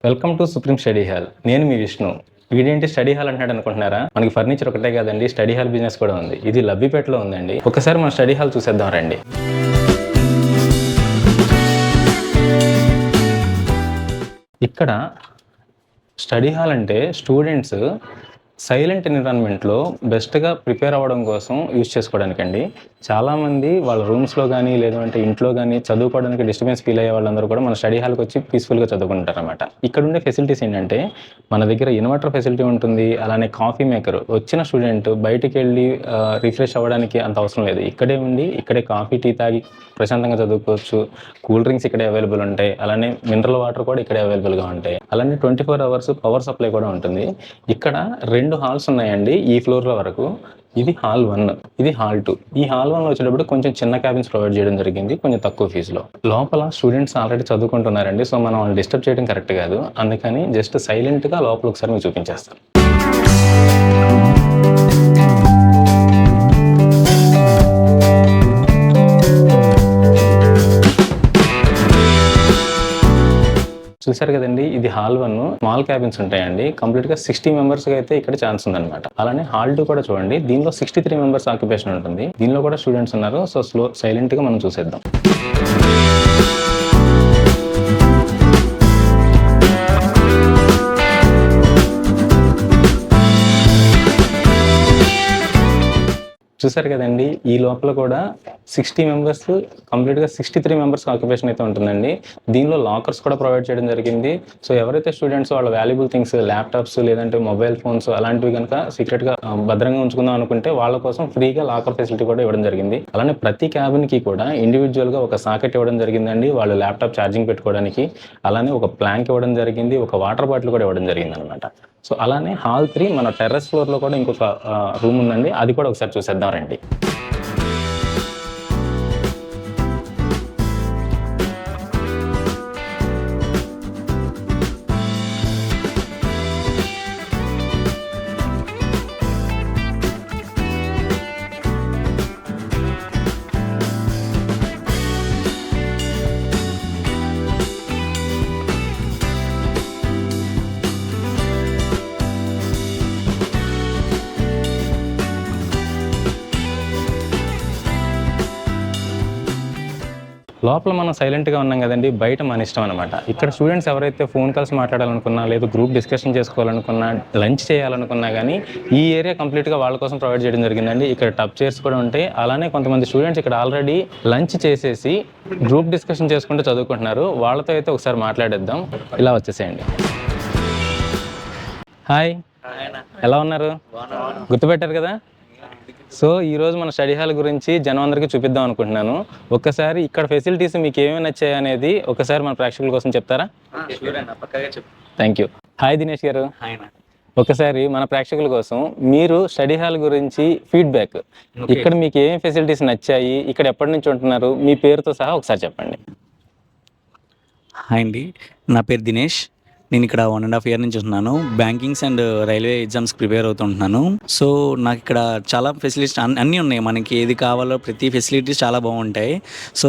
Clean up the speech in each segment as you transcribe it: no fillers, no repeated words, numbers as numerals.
Welcome to supreme study hall. నేను మీ విష్ణు. వీడేంటి study hall అంటున్నాడు అనుకుంటున్నారా? మనకి ఫర్నిచర్ ఒకటే కాదండి, స్టడీ హాల్ బిజినెస్ కూడా ఉంది. ఇది లబ్బిపేటలో ఉందండి. ఒకసారి మన స్టడీ హాల్ చూసేద్దాం రండి. ఇక్కడ స్టడీ హాల్ అంటే స్టూడెంట్స్ సైలెంట్ ఎన్విరాన్మెంట్లో బెస్ట్గా ప్రిపేర్ అవ్వడం కోసం యూజ్ చేసుకోవడానికండి. చాలామంది వాళ్ళ రూమ్స్లో కానీ లేదంటే ఇంట్లో కానీ చదువుకోవడానికి డిస్టర్బెన్స్ ఫీల్ అయ్యే వాళ్ళందరూ కూడా మన స్టడీ హాల్కి వచ్చి పీస్ఫుల్గా చదువుకుంటారు అనమాట. ఇక్కడ ఉండే ఫెసిలిటీస్ ఏంటంటే మన దగ్గర ఇన్వర్టర్ ఫెసిలిటీ ఉంటుంది, అలానే కాఫీ మేకర్. వచ్చిన స్టూడెంట్ బయటికి వెళ్ళి రిఫ్రెష్ అవ్వడానికి అంత అవసరం లేదు. ఇక్కడే ఉండి ఇక్కడే కాఫీ టీ తాగి ప్రశాంతంగా చదువుకోవచ్చు. కూల్ డ్రింక్స్ ఇక్కడే అవైలబుల్ ఉంటాయి, అలానే మినరల్ వాటర్ కూడా ఇక్కడే అవైలబుల్గా ఉంటాయి. అలానే 24 hours పవర్ సప్లై కూడా ఉంటుంది. ఇక్కడ 2 హాల్స్ ఉన్నాయండి ఈ ఫ్లోర్ల వరకు. ఇది హాల్ 1, ఇది హాల్ 2. ఈ హాల్ 1 వచ్చేటప్పుడు కొంచెం చిన్న క్యాబిన్స్ ప్రొవైడ్ చేయడం జరిగింది, కొంచెం తక్కువ ఫీజులో. లోపల స్టూడెంట్స్ ఆల్రెడీ చదువుకుంటున్నారండి, సో మనం వాళ్ళు డిస్టర్బ్ చేయడం కరెక్ట్ కాదు. అందుకని జస్ట్ సైలెంట్గా లోపల ఒకసారి మీకు చూపించేస్తాను. చూసారు కదండి, ఇది హాల్ 1. స్మాల్ క్యాబిన్స్ ఉంటాయండి. కంప్లీట్గా 60 మెంబర్స్కి అయితే ఇక్కడ ఛాన్స్ ఉందన్నమాట. అలానే హాల్ 2 కూడా చూడండి, దీనిలో 63 మెంబర్స్ ఆక్యుపేషన్ ఉంటుంది. దీనిలో కూడా స్టూడెంట్స్ ఉన్నారు. సో సైలెంట్గా మనం చూసేద్దాం. చూసారు కదండి, ఈ లోపల కూడా 60 మెంబర్స్ కంప్లీట్గా 63 మెంబర్స్ ఆక్యుపేషన్ అయితే ఉంటుందండి. దీనిలో లాకర్స్ కూడా ప్రొవైడ్ చేయడం జరిగింది. సో ఎవరైతే స్టూడెంట్స్ వాళ్ళ వాల్యుబుల్ థింగ్స్, ల్యాప్టాప్స్ లేదంటే మొబైల్ ఫోన్స్ అలాంటివి కనుక సీక్రెట్గా భద్రంగా ఉంచుకుందాం అనుకుంటే వాళ్ళ కోసం ఫ్రీగా లాకర్ ఫెసిలిటీ కూడా ఇవ్వడం జరిగింది. అలానే ప్రతి క్యాబిన్కి కూడా ఇండివిజువల్గా ఒక సాకెట్ ఇవ్వడం జరిగిందండి, వాళ్ళు ల్యాప్టాప్ ఛార్జింగ్ పెట్టుకోవడానికి. అలానే ఒక ప్లాంక్ ఇవ్వడం జరిగింది, ఒక వాటర్ బాటిల్ కూడా ఇవ్వడం జరిగింది అనమాట. సో అలానే హాల్ 3 మన టెర్రస్ ఫ్లోర్లో కూడా ఇంకొక రూమ్ ఉందండి, అది కూడా ఒకసారి చూసేద్దాం రండి. లోపల మనం సైలెంట్గా ఉన్నాం కదండి, బయట మన ఇష్టం అనమాట. ఇక్కడ స్టూడెంట్స్ ఎవరైతే ఫోన్ కాల్స్ మాట్లాడాలనుకున్నా, లేదా గ్రూప్ డిస్కషన్ చేసుకోవాలనుకున్నా, లంచ్ చేయాలనుకున్నా కానీ ఈ ఏరియా కంప్లీట్గా వాళ్ళ కోసం ప్రొవైడ్ చేయడం జరిగిందండి. ఇక్కడ టబ్ చైర్స్ కూడా ఉంటాయి. అలానే కొంతమంది స్టూడెంట్స్ ఇక్కడ ఆల్రెడీ లంచ్ చేసేసి గ్రూప్ డిస్కషన్ చేసుకుంటూ చదువుకుంటున్నారు. వాళ్ళతో అయితే ఒకసారి మాట్లాడేద్దాం. ఇలా వచ్చేసేయండి. హాయ్, ఎలా ఉన్నారు? గుర్తుపెట్టారు కదా? సో ఈరోజు మన స్టడీ హాల్ గురించి జనం అందరికీ చూపిద్దాం అనుకుంటున్నాను. ఒక్కసారి ఇక్కడ ఫెసిలిటీస్ మీకు ఏమేమి నచ్చాయి అనేది ఒకసారి మన ప్రేక్షకుల కోసం చెప్తారా? Thank you. హాయ్ దినేష్ గారు. ఒకసారి మన ప్రేక్షకుల కోసం మీరు స్టడీ హాల్ గురించి ఫీడ్బ్యాక్, ఇక్కడ మీకు ఏమేమి ఫెసిలిటీస్ నచ్చాయి, ఇక్కడ ఎప్పటి నుంచి ఉంటున్నారు, మీ పేరుతో సహా ఒకసారి చెప్పండి. హాయ్ అండి, నా పేరు దినేష్. నేను ఇక్కడ 1.5 year నుంచి ఉంటున్నాను. Bankings and railway exams prepare అవుతుంటున్నాను. సో నాకు ఇక్కడ చాలా ఫెసిలిటీస్ అన్నీ ఉన్నాయి. మనకి ఏది కావాలో ప్రతి ఫెసిలిటీస్ చాలా బాగుంటాయి. సో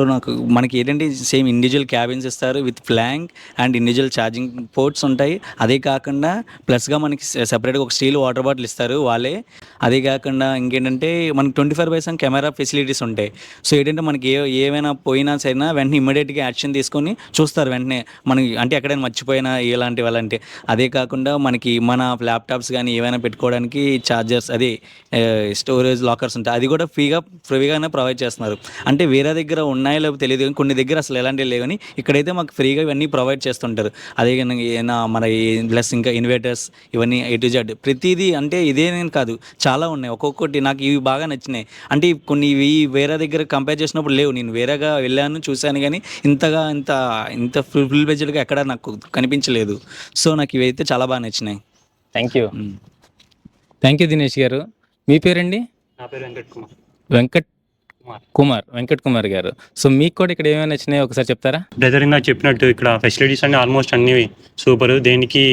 మనకి ఏంటంటే సేమ్ ఇండివిజువల్ క్యాబిన్స్ ఇస్తారు with flank and individual charging ports ఉంటాయి. అదే కాకుండా ప్లస్గా మనకి సెపరేట్గా ఒక స్టీల్ వాటర్ బాటిల్ ఇస్తారు వాళ్ళే. అదే కాకుండా ఇంకేంటంటే మనకి 24/7 కెమెరా ఫెసిలిటీస్ ఉంటాయి. సో ఏంటంటే మనకి ఏమైనా పోయినా సరైనా వెంటనే ఇమ్మీడియట్గా యాక్షన్ తీసుకొని చూస్తారు వెంటనే, మనకి అంటే ఎక్కడైనా మర్చిపోయినా ఇలాంటి వాళ్ళంటే. అదే కాకుండా మనకి మన ల్యాప్టాప్స్ కానీ ఏమైనా పెట్టుకోవడానికి ఛార్జర్స్, అదే స్టోరేజ్ లాకర్స్ ఉంటాయి, అది కూడా ఫ్రీగానే ప్రొవైడ్ చేస్తున్నారు. అంటే వేరే దగ్గర ఉన్నాయో లేవో తెలియదు కానీ కొన్ని దగ్గర అసలు ఎలాంటివి లేవు, కానీ ఇక్కడైతే మాకు ఫ్రీగా ఇవన్నీ ప్రొవైడ్ చేస్తుంటారు. అదే ఏమైనా మన ప్లస్ ఇంకా ఇన్వర్టర్స్ ఇవన్నీ A to Z ప్రతిదీ. అంటే ఇదే నేను కాదు, చాలా ఉన్నాయి. ఒక్కొక్కటి నాకు ఇవి బాగా నచ్చినాయి. అంటే కొన్ని ఇవి వేరే దగ్గర కంపేర్ చేసినప్పుడు లేవు. నేను వేరేగా వెళ్ళాను చూశాను కానీ ఇంత ఫుల్ బడ్జెట్గా ఎక్కడ నాకు కనిపించలేదు. సో నాకు ఇవైతే చాలా బాగా నచ్చినాయి. థ్యాంక్ యూ దినేష్ గారు. మీ పేరండి? నా పేరు వెంకట్ కుమార్ గారు. సో మీకు కూడా ఇక్కడ ఏమైనా నచ్చినాయో ఒకసారి చెప్తారా? బ్రదర్ నాకు చెప్పినట్టు ఇక్కడ ఫెసిలిటీస్ అన్ని ఆల్మోస్ట్ అన్ని సూపర్. దేనికి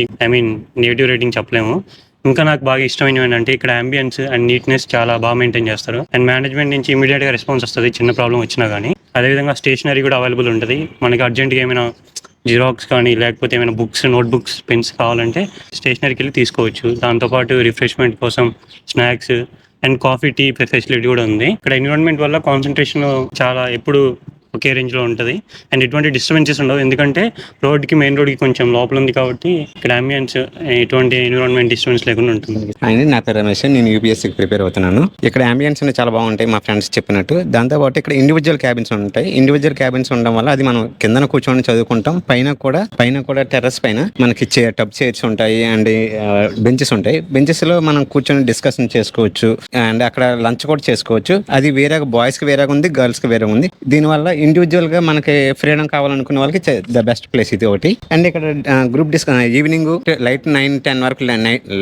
నెగిటివ్ రేటింగ్ చెప్పలేము. ఇంకా నాకు బాగా ఇష్టమైనవి ఏంటంటే ఇక్కడ అంబియన్స్ అండ్ నీట్నెస్ చాలా బాగా మెయింటైన్ చేస్తారు. అండ్ మేనేజ్మెంట్ నుంచి ఇమీడియట్గా రెస్పాన్స్ వస్తుంది చిన్న ప్రాబ్లం వచ్చినా కానీ. అదేవిధంగా స్టేషనరీ కూడా అవైలబుల్ ఉంటుంది. మనకి అర్జెంట్గా ఏమైనా జిరాక్స్ కానీ లేకపోతే ఏమైనా బుక్స్, నోట్బుక్స్, పెన్స్ కావాలంటే స్టేషనరీకి వెళ్ళి తీసుకోవచ్చు. దాంతోపాటు రిఫ్రెష్మెంట్ కోసం snacks and coffee, tea facility కూడా ఉంది. ఇక్కడ ఎన్విరాన్మెంట్ వల్ల కాన్సన్ట్రేషన్ చాలా ఎప్పుడు ఒకే రేంజ్లో ఉంటుంది అండ్ ఎటువంటి డిస్టర్బెన్సెస్ ఉండవు. ఎందుకంటే మెయిన్ రోడ్కి కొంచెం లోపల ఉంది కాబట్టి ఇక్కడ అంబియన్స్ ఎటువంటి ఎన్విరాన్మెంట్ డిస్టర్బెన్స్ లేకుండా ఉంటుంది. అండి, నా పేరు రమేష్. నేను యూపీఎస్సీకి ప్రిపేర్ అవుతున్నాను. ఇక్కడ అంబియన్స్ అనేవి చాలా బాగుంటాయి, మా ఫ్రెండ్స్ చెప్పినట్టు. దాంతోపాటు ఇక్కడ ఇండివిజువల్ క్యాబిన్స్ ఉంటాయి. ఇండివిజువల్ క్యాబిన్స్ ఉండడం వల్ల అది మనం కిందన కూర్చొని చదువుకుంటాం. పైన కూడా టెర్రస్ పైన మనకి టబ్ చైర్స్ ఉంటాయి అండ్ బెంచెస్ ఉంటాయి. బెంచెస్ లో మనం కూర్చొని డిస్కషన్ చేసుకోవచ్చు అండ్ అక్కడ లంచ్ కూడా చేసుకోవచ్చు. అది వేరేగా బాయ్స్ కి వేరేగా ఉంది, గర్ల్స్ కి వేరేగా ఉంది. దీనివల్ల ఇండివిజువల్ గా మనకి ఫ్రీడమ్ కావాలనుకునే వాళ్ళకి ద బెస్ట్ ప్లేస్ ఇది ఒకటి. అండ్ ఇక్కడ గ్రూప్ ఈవినింగ్ లైట్ 9-10 వరకు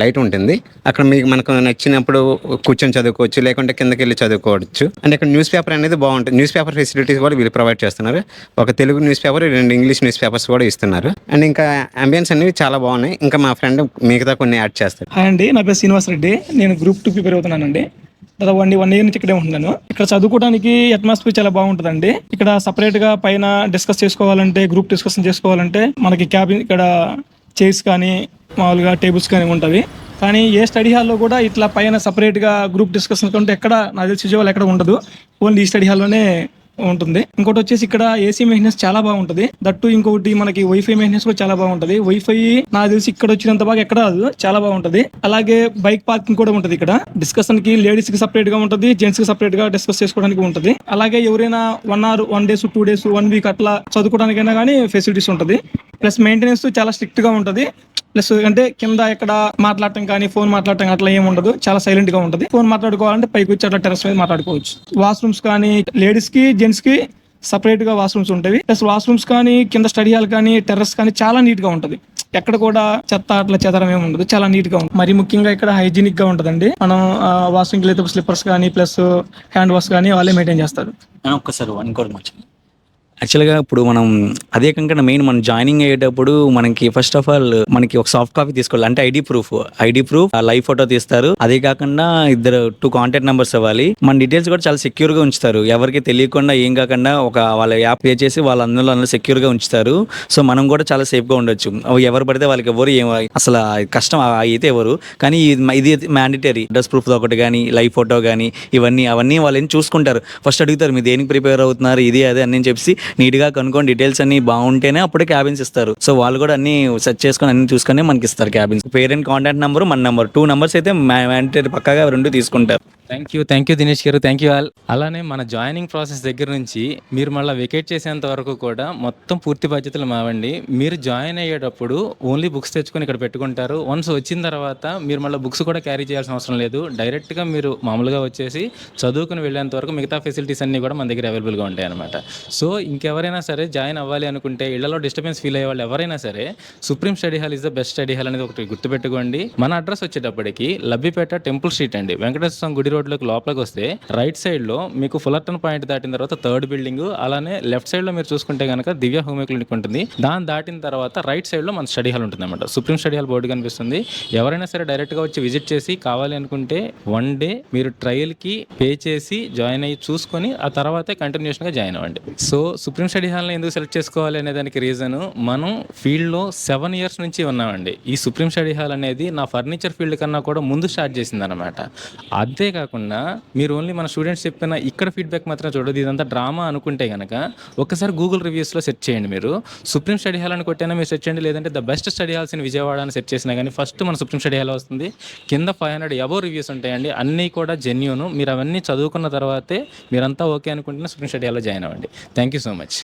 లైట్ ఉంటుంది. అక్కడ మనకు నచ్చినప్పుడు కూర్చొని చదువుకోవచ్చు, లేకుంటే కిందకి వెళ్ళి చదువుకోవచ్చు. అండ్ ఇక్కడ న్యూస్ పేపర్ అనేది బాగుంటుంది. న్యూస్ పేపర్ ఫెసిలిటీస్ కూడా వీళ్ళు ప్రొవైడ్ చేస్తున్నారు. ఒక Telugu news paper, 2 English news papers కూడా ఇస్తున్నారు. అండ్ ఇంకా అంబియన్స్ అనేవి చాలా బాగున్నాయి. ఇంకా మా ఫ్రెండ్ మిగతా కొన్ని యాడ్ చేస్తారు. హాయ్ అండి, నా పేరు శ్రీనివాస్ రెడ్డి. నేను గ్రూప్ 2 ప్రిపేర్ అవుతున్నానండి. దాదాపు 1 ఇయర్ నుంచి ఇక్కడే ఉంటున్నాను. ఇక్కడ చదువుకోవడానికి అట్మాస్ఫియర్ చాలా బాగుంటుందండి. ఇక్కడ సపరేట్ గా పైన డిస్కస్ చేసుకోవాలంటే, గ్రూప్ డిస్కషన్ చేసుకోవాలంటే మనకి క్యాబిన్ ఇక్కడ చైర్స్ కానీ మామూలుగా టేబుల్స్ కానీ ఉంటవి. కానీ ఏ స్టడీ హాల్లో కూడా ఇట్లా పైన సపరేట్గా గ్రూప్ డిస్కషన్ కంటే ఎక్కడ నాకు తెలిసి విజయవాడలో ఎక్కడ ఉండదు. ఓన్లీ ఈ స్టడీ హాల్లోనే ఉంటుంది. ఇంకోటి వచ్చేసి ఇక్కడ ఏసీ మెయింటెనెన్స్ చాలా బాగుంటది. దట్టు ఇంకొకటి మనకి వైఫై మెయింటెనెన్స్ కూడా చాలా బాగుంటది. వైఫై నాకు తెలిసి ఇక్కడ వచ్చినంత బాగా ఎక్కడ రాదు, చాలా బాగుంటది. అలాగే బైక్ పార్కింగ్ కూడా ఉంటది. ఇక్కడ డిస్కషన్ కి లేడీస్ కి సపరేట్ గా ఉంటది, జెంట్స్ కి సపరేట్ గా డిస్కస్ చేసుకోవడానికి ఉంటది. అలాగే ఎవరైనా 1 hour 1 days 2 days 1 week అట్లా చదువుకోవడానికైనా కానీ ఫెసిలిటీస్ ఉంటది. ప్లస్ మెయింటెనెన్స్ చాలా స్ట్రిక్ట్ గా ఉంటది. ప్లస్ అంటే కింద ఎక్కడ మాట్లాడటం కానీ ఫోన్ మాట్లాడటం అట్లా ఏమి ఉండదు, చాలా సైలెంట్ గా ఉంటది. ఫోన్ మాట్లాడుకోవాలంటే పైకి వచ్చి అట్లా టెర్రస్ మీద మాట్లాడుకోవచ్చు. వాష్రూమ్స్ కానీ లేడీస్ కి జెంట్స్ కి సపరేట్ గా వాష్రూమ్స్ ఉంటాయి. ప్లస్ వాష్రూమ్స్ కానీ కింద స్టడీ హాల్ కానీ టెర్రస్ కానీ చాలా నీట్ గా ఉంటది. ఎక్కడ కూడా చెత్త అట్లా చెదరం ఏమి ఉండదు, చాలా నీట్ గా ఉంటుంది. మరి ముఖ్యంగా ఇక్కడ హైజీనిక్ గా ఉంటదండి. మనం వాషింగ్ అయితే స్లిప్పర్స్ కానీ ప్లస్ హ్యాండ్ వాష్ కానీ వాళ్ళే మెయింటైన్ చేస్తారు. ఒక్కసారి ఇంకోటి మంచిది. యాక్చువల్గా ఇప్పుడు మనం అదే కాకుండా మెయిన్ మనం జాయినింగ్ అయ్యేటప్పుడు మనకి ఫస్ట్ ఆఫ్ ఆల్ మనకి ఒక సాఫ్ట్ కాపీ తీసుకోవాలి. అంటే ఐడి ప్రూఫ్ లైవ్ ఫోటో తీస్తారు. అదే కాకుండా 2 కాంటాక్ట్ నెంబర్స్ ఇవ్వాలి. మన డీటెయిల్స్ కూడా చాలా సెక్యూర్ గా ఉంచుతారు. ఎవరికి తెలియకుండా ఏం కాకుండా వాళ్ళ యాప్ పే చేసి వాళ్ళ అందులో సెక్యూర్ గా ఉంచుతారు. సో మనం కూడా చాలా సేఫ్ గా ఉండొచ్చు. ఎవరు పడితే వాళ్ళకి ఎవరు అసలు కష్టం అయితే ఎవరు, కానీ ఇది మ్యాండేటరీ. అడ్రస్ ప్రూఫ్ ఒకటి కానీ లైవ్ ఫోటో కానీ అవన్నీ వాళ్ళు ఏం చూసుకుంటారు. ఫస్ట్ అడుగుతారు మీరు దేనికి ప్రిపేర్ అవుతున్నారు, ఇది అదే అని చెప్పి నీట్ గా కనుక్కొని డీటెయిల్స్ అన్ని బాగుంటేనే అప్పుడే క్యాబిన్స్ ఇస్తారు. సో వాళ్ళు కూడా అన్ని సెర్చ్ చేసుకొని అన్ని చూసుకొని మనకి ఇస్తారు క్యాబిన్స్. పేరెంట్ కాంటాక్ట్ నెంబర్, మన నెంబర్, 2 numbers అయితే మ్యాండేటరీ పక్కాగా 2 తీసుకుంటారు. థ్యాంక్ యూ దినేష్ గారు, థ్యాంక్ యూ ఆల్. అలానే మన జాయినింగ్ ప్రాసెస్ దగ్గర నుంచి మీరు మళ్ళీ వెకేట్ చేసేంత వరకు కూడా మొత్తం పూర్తి బాధ్యతలు మావండి. మీరు జాయిన్ అయ్యేటప్పుడు ఓన్లీ బుక్స్ తెచ్చుకొని ఇక్కడ పెట్టుకుంటారు. వన్స్ వచ్చిన తర్వాత మీరు మళ్ళీ బుక్స్ కూడా క్యారీ చేయాల్సిన అవసరం లేదు. డైరెక్ట్గా మీరు మామూలుగా వచ్చేసి చదువుకుని వెళ్ళేంత వరకు మిగతా ఫెసిలిటీస్ అన్నీ కూడా మన దగ్గర అవైలబుల్గా ఉంటాయి అనమాట. సో ఇంకెవరైనా సరే జాయిన్ అవ్వాలి అనుకుంటే, ఇళ్లలో డిస్టర్బెన్స్ ఫీల్ అయ్యే వాళ్ళు ఎవరైనా సరే, supreme study hall is the best study hall అనేది ఒకటి గుర్తుపెట్టుకోండి. మన అడ్రస్ వచ్చేటప్పటికి లబ్బిపేట టెంపుల్ స్ట్రీట్ అండి. వెంకటేశ్వర స్వామి గుడి రోడ్లోకి లోపలికి వస్తే రైట్ సైడ్ లో మీకు ఫుల్లర్టన్ పాయింట్ దాటిన తర్వాత 3rd బిల్డింగ్, అలానే లెఫ్ట్ సైడ్ లో మీరు చూసుకుంటే కనుక దివ్య హోమియో క్లినిక్ ఉంటుంది. దాన్ని దాటిన తర్వాత రైట్ సైడ్ లో మన స్టడీ హాల్ ఉంటుంది అనమాట. సుప్రీం స్టడీ హాల్ బోర్డు కనిపిస్తుంది. ఎవరైనా సరే డైరెక్ట్ గా వచ్చి విజిట్ చేసి కావాలి అనుకుంటే 1 day మీరు ట్రయల్ కి పే చేసి జాయిన్ అయ్యి చూసుకొని ఆ తర్వాతే కంటిన్యూషన్ గా జాయిన్ అవ్వండి. సో సుప్రీం స్టడీ హాల్ ని ఎందుకు సెలెక్ట్ చేసుకోవాలి అనే దానికి రీజన్, మనం ఫీల్డ్ లో 7 years నుంచి ఉన్నామండి. ఈ సుప్రీం స్టడీ హాల్ అనేది నా ఫర్నిచర్ ఫీల్డ్ కన్నా కూడా ముందు స్టార్ట్ చేసింది అనమాట. అంతేకాకుండా మీరు ఓన్లీ మన స్టూడెంట్స్ చెప్పిన ఇక్కడ ఫీడ్బ్యాక్ మాత్రం చూడదు, ఇదంతా డ్రామా అనుకుంటే కనుక ఒకసారి గూగుల్ రివ్యూస్లో సెర్చ్ చేయండి. మీరు సుప్రీం స్టడీ హాల్ అని కొట్టైనా మీరు సెర్చ్ చేయండి, లేదంటే the best study halls in Vijayawada అని సెర్చ్ చేసినా కానీ ఫస్ట్ మన సుప్రీం స్టడీ హాల్ వస్తుంది. కింద 500 అబోవ్ రివ్యూస్ ఉంటాయండి, అన్నీ కూడా జెన్యూన్. మీరు అవన్నీ చదువుకున్న తర్వాతే మీరంతా ఓకే అనుకుంటున్న సుప్రీం స్టడీ హాల్లో జాయిన్ అవ్వండి. Thank you so much.